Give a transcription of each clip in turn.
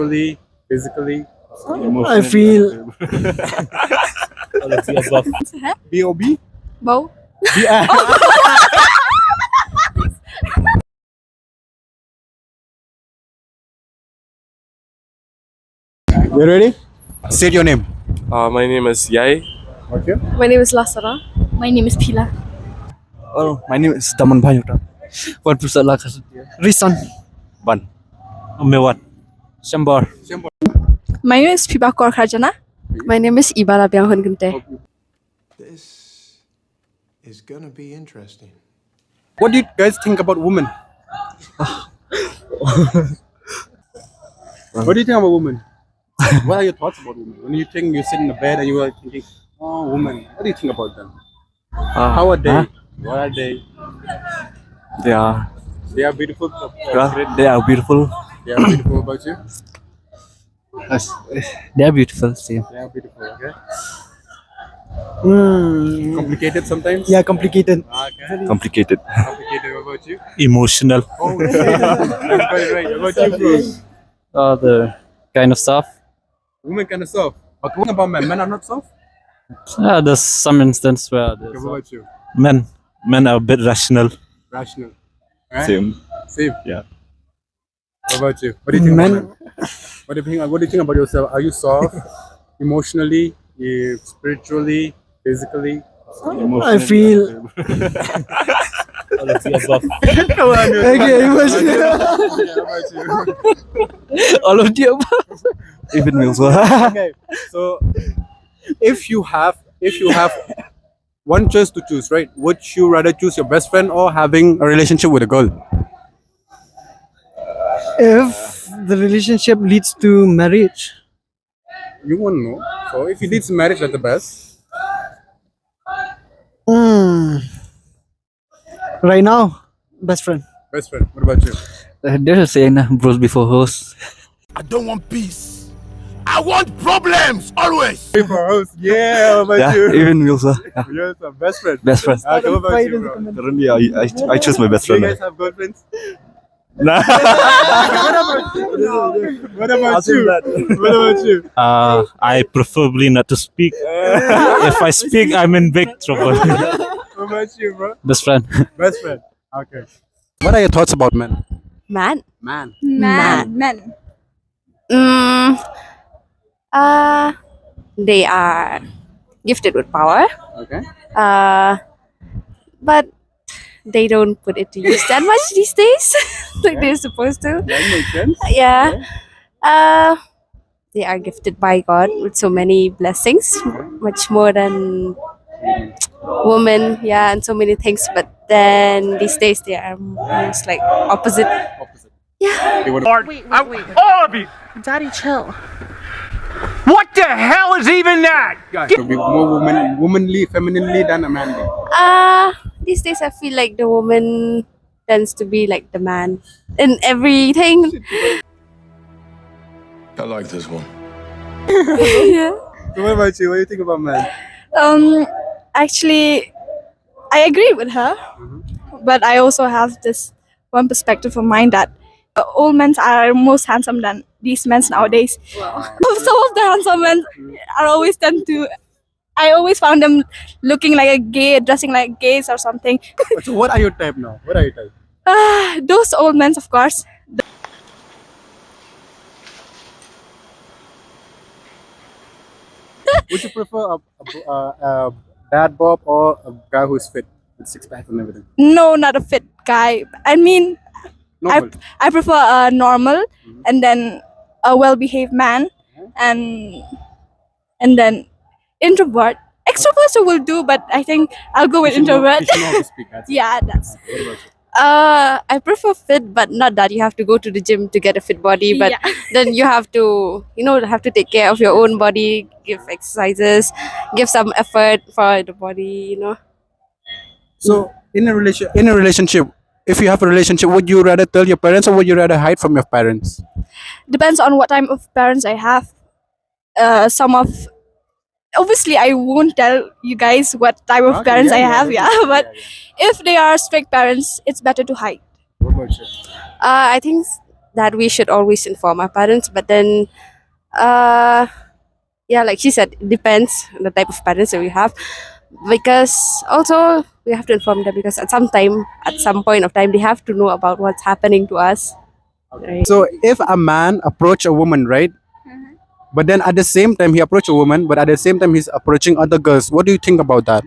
Physically, physically, I feel All of the above. B.O.B. Bầu. You ready? State your name. My name is Yai. Okay. My name is Lasara. My name is Pila. oh, my name is Daman Bhayota. What was that Risan. Ban. Mewat. Shambar. My name is Piba Kaur Kharjana. My name is Ibara Byanghan Gunte. This is gonna be interesting. What do you guys think about women? What do you think about women? What are your thoughts about women? When you think you sit in the bed and you are thinking, oh, women, what do you think about them? How are they? Huh? What are they? They are They are beautiful. they are beautiful. They are beautiful about you. Yes, they are beautiful. Same. They are beautiful. Okay. Complicated sometimes. Yeah, complicated. Okay. Complicated. Complicated. What about you? Emotional. Oh, that's right. What about you, bro? The kind of stuff. Women kind of soft. But what about men? Men are not soft. There's some instance where Okay, what about you? Men are a bit rational. Rational. Right? Same. Same. Yeah. What about you? What do you think? Men- About men? What do you think about yourself? Are you soft, emotionally, spiritually, physically? I feel All of the above. Come on, dude. okay, emotional. How about you? All of the above. Even meals. Okay, so if you have one choice to choose, right? Would you rather choose your best friend or having a relationship with a girl? If the relationship leads to marriage, You won't know. So if it leads to marriage, that's the best. right now, best friend. Best friend. What about you? There's a saying, bros before hoes. I don't want peace. I want problems always. Yeah. What about you? Even meals. Yes, best friend. Best friend. Okay, what about you, bro? Currently, I choose my best Do you friend. guys have girlfriends? Nah. What about you? What about you? I preferably not to speak. If I speak, I'm in big trouble. What about you, bro? Best friend. Best friend. Okay. What are your thoughts about men? Man. Man. Men. They are gifted with power. Okay. But they don't put it to use that much these days, like they're supposed to. That makes sense. Yeah. They are gifted by God with so many blessings, much more than women. Yeah, and so many things. But then these days they are almost like opposite. Opposite. Yeah. They want Wait. All of you! Daddy, chill. What the hell is even that? to be more womanly, femininely than a manly. These days I feel like the woman tends to be like the man in everything. I like this one. Yeah. So what about you? What do you think about men? Actually, I agree with her, but I also have this one perspective of mine that old men are most handsome than these men nowadays. Some of the handsome men are always tend to. I always found them looking like a gay, dressing like gays or something. So what are your type now? What are your type? Those old men, of course. Would you prefer a bad bob or a guy who's fit with six pack and everything? No, not a fit guy. I mean, Normal. I prefer a normal and then a well-behaved man and then introvert. Extroverts will do, but I think I'll go with You should know- introvert. you should know how to speak. That's it. Yeah, that's. What about you? I prefer fit, but not that you have to go to the gym to get a fit body. But Yeah. then you have to, have to take care of your own body, give exercises, give some effort for the body. So in a relationship, if you have a relationship, would you rather tell your parents or would you rather hide from your parents? Depends on what type of parents I have. Obviously I won't tell you guys what type of Okay, parents I yeah, have. yeah, Yeah, but if they are strict parents, it's better to hide. What about you? I think that we should always inform our parents. But then, yeah, like she said, it depends on the type of parents that we have. Because also we have to inform them because at some point of time, they have to know about what's happening to us. Right? So if a man approach a woman, right? But then at the same time he approach a woman, but at the same time he's approaching other girls. What do you think about that?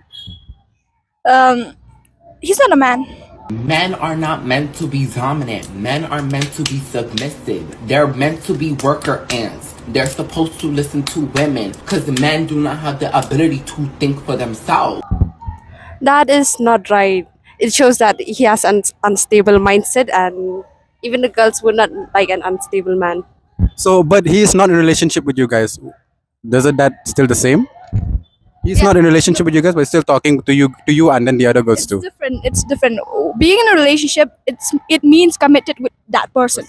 He's not a man. Men are not meant to be dominant. Men are meant to be submissive. They're meant to be worker ants. They're supposed to listen to women because men do not have the ability to think for themselves. That is not right. It shows that he has an unstable mindset, and even the girls would not like an unstable man. So, but he is not in a relationship with you guys. Doesn't that still the same? He's not in a relationship with you guys, but still talking to you, and then the other girls too. It's different. Being in a relationship, it means committed with that person.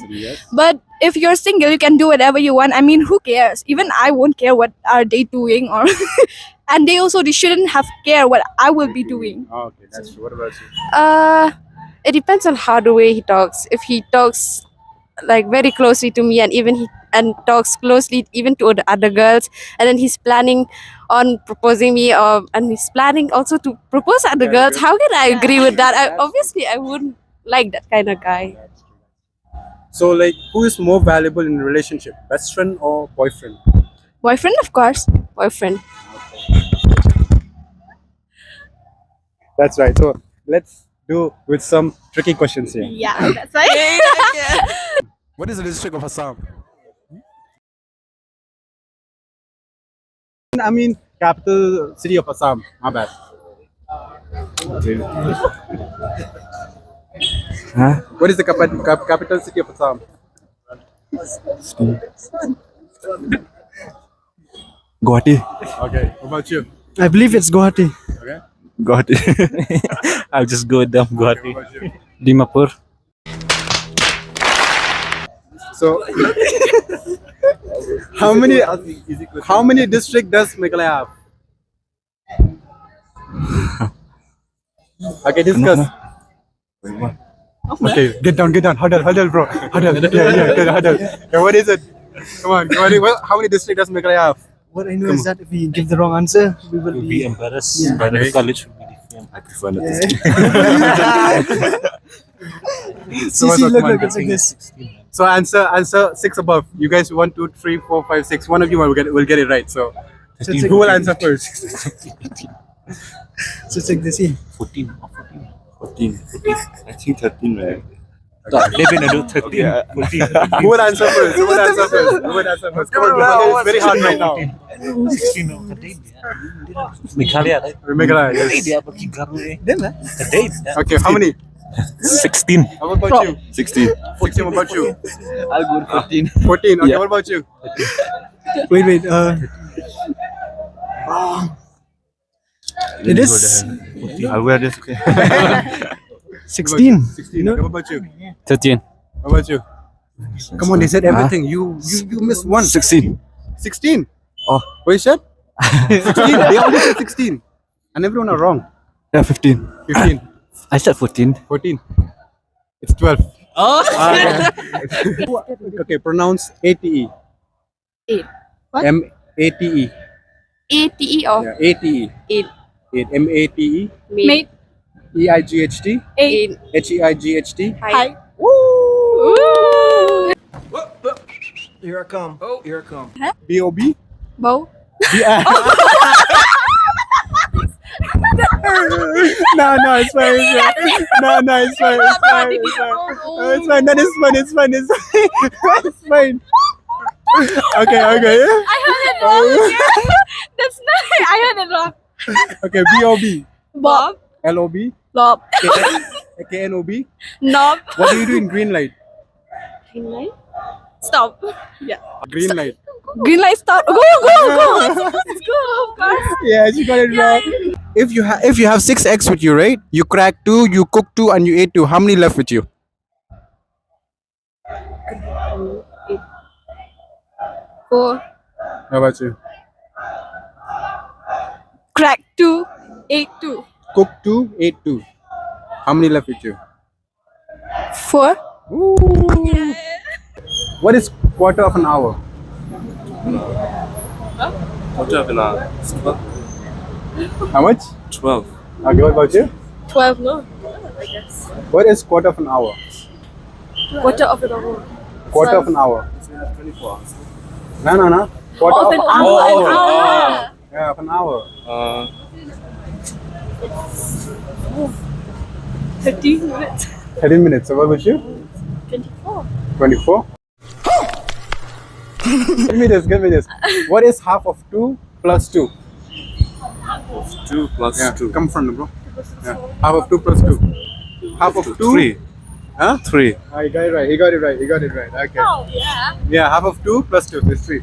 But if you're single, you can do whatever you want. I mean, who cares? Even I won't care what are they doing, or and they shouldn't have care what I will be doing. Oh, okay, that's true. What about you? It depends on how the way he talks. If he talks like very closely to me, and talks closely even to the other girls, and then he's planning on proposing me, and he's planning also to propose other girls. How can I agree with that? Obviously I wouldn't like that kind of guy. So, like, who is more valuable in a relationship, best friend or boyfriend? Boyfriend, of course. Boyfriend. That's right. So let's do with some tricky questions here. Yeah, that's right. What is the district of Assam? I mean, capital city of Assam. My bad. Huh? What is the capital city of Assam? Guwahati. Okay. What about you? I believe it's Guwahati. Okay. Guwahati. I'll just go with them. What Guwahati. about you? Dimapur. So, how many district does Meghalaya have? Okay, discuss. Okay, get down. Huddle, bro. Huddle. Yeah, huddle. Yeah, what is it? Come on. How many district does Meghalaya have? What I know is that if we give the wrong answer, we will Will be. be embarrassed. But the college will be different. I prefer not to speak. See, look, it's like this. So answer 6 above. You guys 1, 2, 3, 4, 5, 6. One of you will get it right. So who will answer first? So it's like this. See. 14 or 14. I think 13, right? 11, I do 13. 14. Who will answer first? Who will answer first? Come on, it's very hard right now. 16 no, kadate. Meghalaya, right? Meghalaya, Kadate yes. dia pergi Garu eh. Then, Kadate. Okay, how many? 16. How about you? 16. 16, what about you? I'll go with 14. 14, okay, Yeah. what about you? Wait. It is I'll wear this. 16. 16, okay, what about you? 13. What about you? Come on, they said everything. You missed one. 16. 16? Oh. What you said? 16. They only said 16. And everyone are wrong. Yeah, 15. 15. I said 14. 14. It's 12. Okay, pronounce ATE. Eight. What? M-A-T-E. ATE or Yeah, ATE. eight. 8. M-A-T-E. Mate. E-I-G-H-T. Eight. H-E-I-G-H-T. Hi. Here I come. Here I come. B-O-B. Bow. No, it's fine. No, it's fine. It's fine. That is fun. It's fine. It's fine. Okay. I heard it wrong. That's not. I heard it wrong. Okay, B-O-B. Bob. L-O-B. Lob. K-N-O-B. Knob. What do you do in green light? Green light. Stop. Yeah. Green light. Green light. Stop. Go. Let's go. Of course. Yeah, you got it wrong. If you have 6 eggs with you, right? You crack 2, you cook 2, and you ate 2. How many left with you? 4. How about you? Crack 2. 8 2. Cook 2, ate 2. How many left with you? 4. What is quarter of an hour? Quarter of an hour. How much? 12. Okay, what about you? 12, no? I guess. What is quarter of an hour? Quarter of an hour. Quarter of an hour. 24 hours. No. Quarter of an hour. Oh, an hour. Yeah, of an hour. 13 minutes. 13 minutes. So what about you? 24. 24? Give me this. What is half of 2 plus 2? 2 plus Yeah, 2. come from bro. Yeah. Half of 2 plus 2. Half of 2? 3. Huh? 3. Oh, you got it right. He got it right. Okay. Oh, yeah. Yeah, half of 2 plus 2 is 3.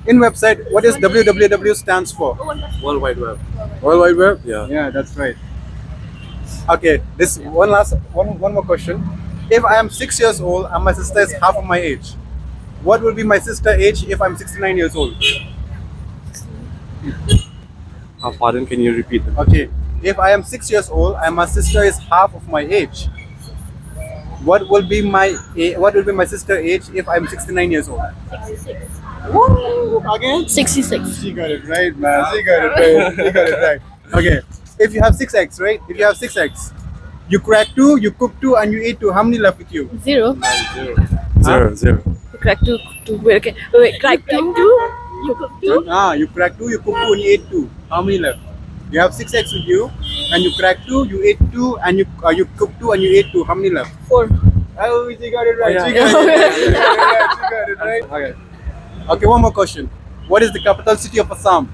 In website, what is www stands for? World Wide Web. World Wide Web? Yeah. Yeah, that's right. Okay, this one more question. If I am 6 years old and my sister is half of my age, what will be my sister age if I'm 69 years old? Pardon, can you repeat that? Okay, if I am 6 years old and my sister is half of my age, what will be my sister age if I'm 69 years old? 66. Woo! Again? 66. She got it right, man. She got it right. Okay, if you have 6x, right? If you have 6x, you crack 2, you cook 2, and you eat 2. How many left with you? 0. 0. Crack 2. Wait, okay. Wait, crack 2. You cook 2. You crack 2, you cook 2, and you ate 2. How many left? You have 6x with you, and you crack 2, you ate 2, and you cook 2, and you ate 2. How many left? 4. Oh, she got it right. Yeah. She got it right. Okay. Okay, one more question. What is the capital city of Assam?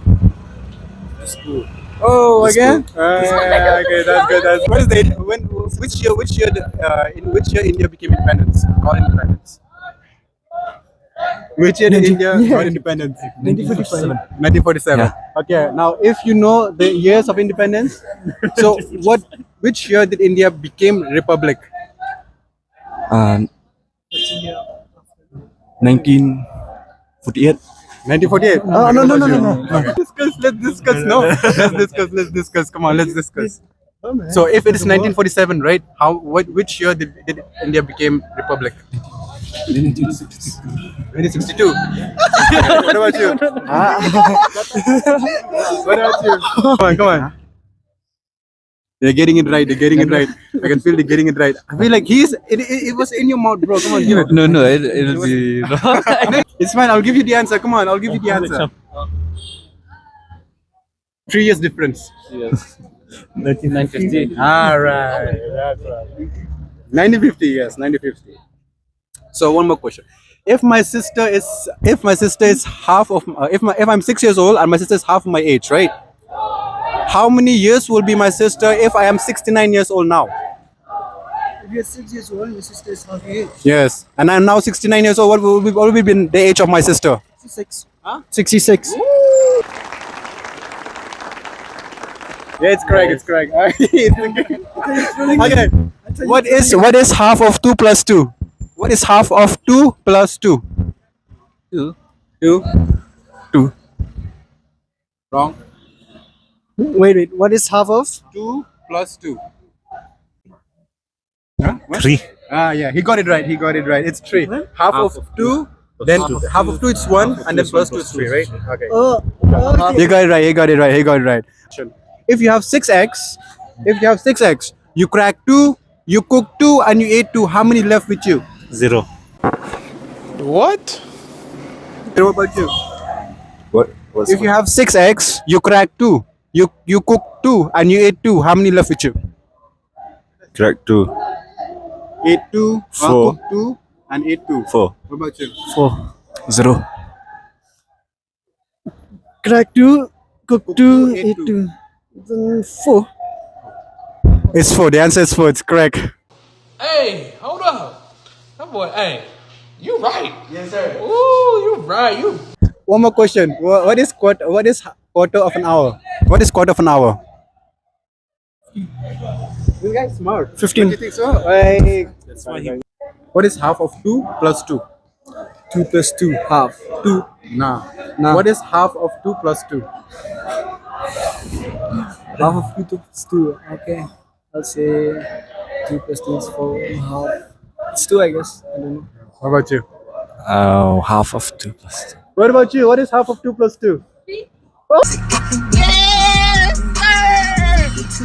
Oh, again? Okay, that's good. What is the in which year India became independence? Got independence. Which year did India got independence? 1947. 1947. Yeah. Okay, now if you know the years of independence, so which year did India became republic? 1948. 1948. Oh, no. Okay. Let's discuss. Come on, let's discuss. So if it is 1947, right? Which year did India became republic? 1962. What about you? What about you? Come on. They're getting it right. I can feel they're getting it right. I feel like it was in your mouth, bro. Come on, give it. No, it'll be wrong. It's fine. I'll give you the answer. Come on, I'll give you the answer. 3 years difference. 1950. All right. That's right. 1950. Yes, 1950. So one more question. If my sister is half of if I'm 6 years old and my sister is half of my age, right? How many years will be my sister if I am 69 years old now? If you're 6 years old, your sister is half your age. Yes, and I'm now 69 years old. What will be the age of my sister? 66. Huh? 66. Yeah, it's correct. Okay. What is half of 2 plus 2? What is half of 2 plus 2? 2. 2. Wrong. Wait. What is half of? 2 plus 2. Huh? What? 3. Yeah, he got it right. It's 3. Half of 2, then half of 2 is 1, and then plus 2 is 3, right? Okay. You got it right. If you have 6x, you crack 2, you cook 2, and you ate 2. How many left with you? 0. What? What about you? What? What's If you have 6x, you crack 2, you cook 2, and you ate 2. How many left with you? Crack 2. Ate 2, 4. cook 2, and ate 2. 4. What about you? 4. 0. Crack 2, cook 2, ate eat 2. 2. Then 4. It's 4. The answer is 4. It's correct. Hey, hold up. That boy, hey, you right. Yes, sir. Ooh, you right. You. One more question. What is quarter of an hour? What is quarter of an hour? This guy's smart. 15. Don't you think so? Hey. That's why What is half of 2 plus 2? 2 plus 2, half. 2. Nah. Nah. What is half of 2 plus 2? Half of 2 plus 2. Okay. I'll say 2 plus 2 is 4. Half. It's 2, I guess. I don't know. What about you? Half of 2 plus 2. What about you? What is half of 2 plus 2?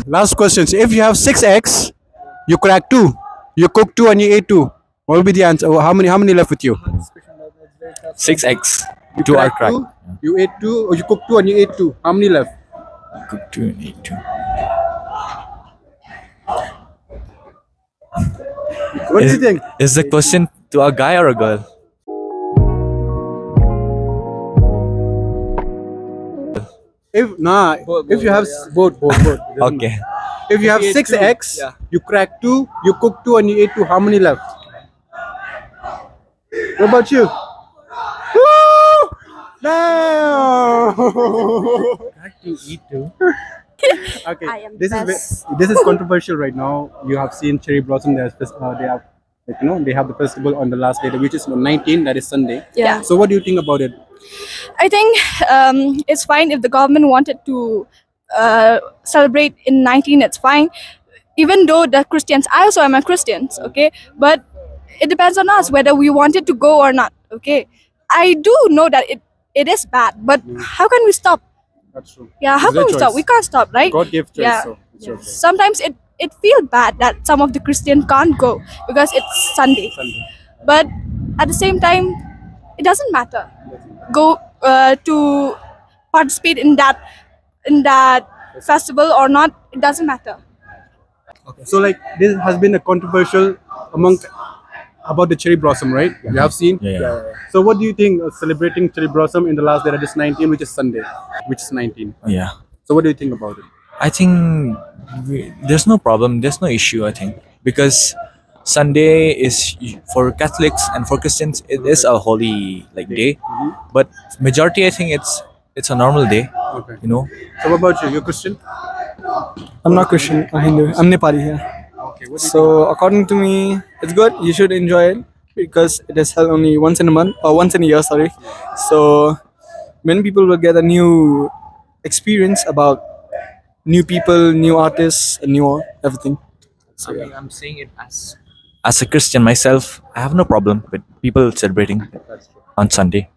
Last question. So if you have 6 eggs, you crack 2. You cook 2 and you ate 2. What will be the answer? How many left with you? 6 eggs. You 2 are cracked cracked. 2, you ate 2, or you cooked 2 and you ate 2. How many left? Cook 2 and eat 2. What do you think? Is the question to a guy or a girl? If you have both. Okay. If you have 6 eggs, you crack 2, you cook 2 and you ate 2. How many left? What about you? Woo! No. To eat 2. Okay, I am this best. this is controversial right now. You have seen cherry blossom. They have they have the festival on the last day, which is on 19. That is Sunday. Yeah. So what do you think about it? I think it's fine if the government wanted to celebrate in 19. It's fine, even though the Christians. I also am a Christian. Okay, but it depends on us whether we wanted to go or not. Okay, I do know that it is bad, but how can we stop? That's true. Yeah, how It's their can we stop? choice. We can't stop, right? God gave choice, Yeah. so it's your choice. Sometimes it feels bad that some of the Christians can't go because it's Sunday. Sunday. But at the same time, it doesn't matter. Go to participate in that festival or not. It doesn't matter. So like this has been a controversial among about the cherry blossom, right? You have seen. Yeah. So what do you think of celebrating cherry blossom in the last day that is 19, which is Sunday, which is 19? Yeah. So what do you think about it? I think there's no problem. There's no issue. I think because Sunday is for Catholics and for Christians it is a holy day, but majority I think it's a normal day. Okay. You know. So what about you? You're Christian? I'm not Christian, I'm Hindu. I'm Nepali here. Okay. What do you So according to me, it's good. You should enjoy it because it is held only once in a month or once in a year. Sorry. So many people will get a new experience about new people, new artists, and new everything. So yeah. I'm saying it as a Christian myself. I have no problem with people celebrating on Sunday.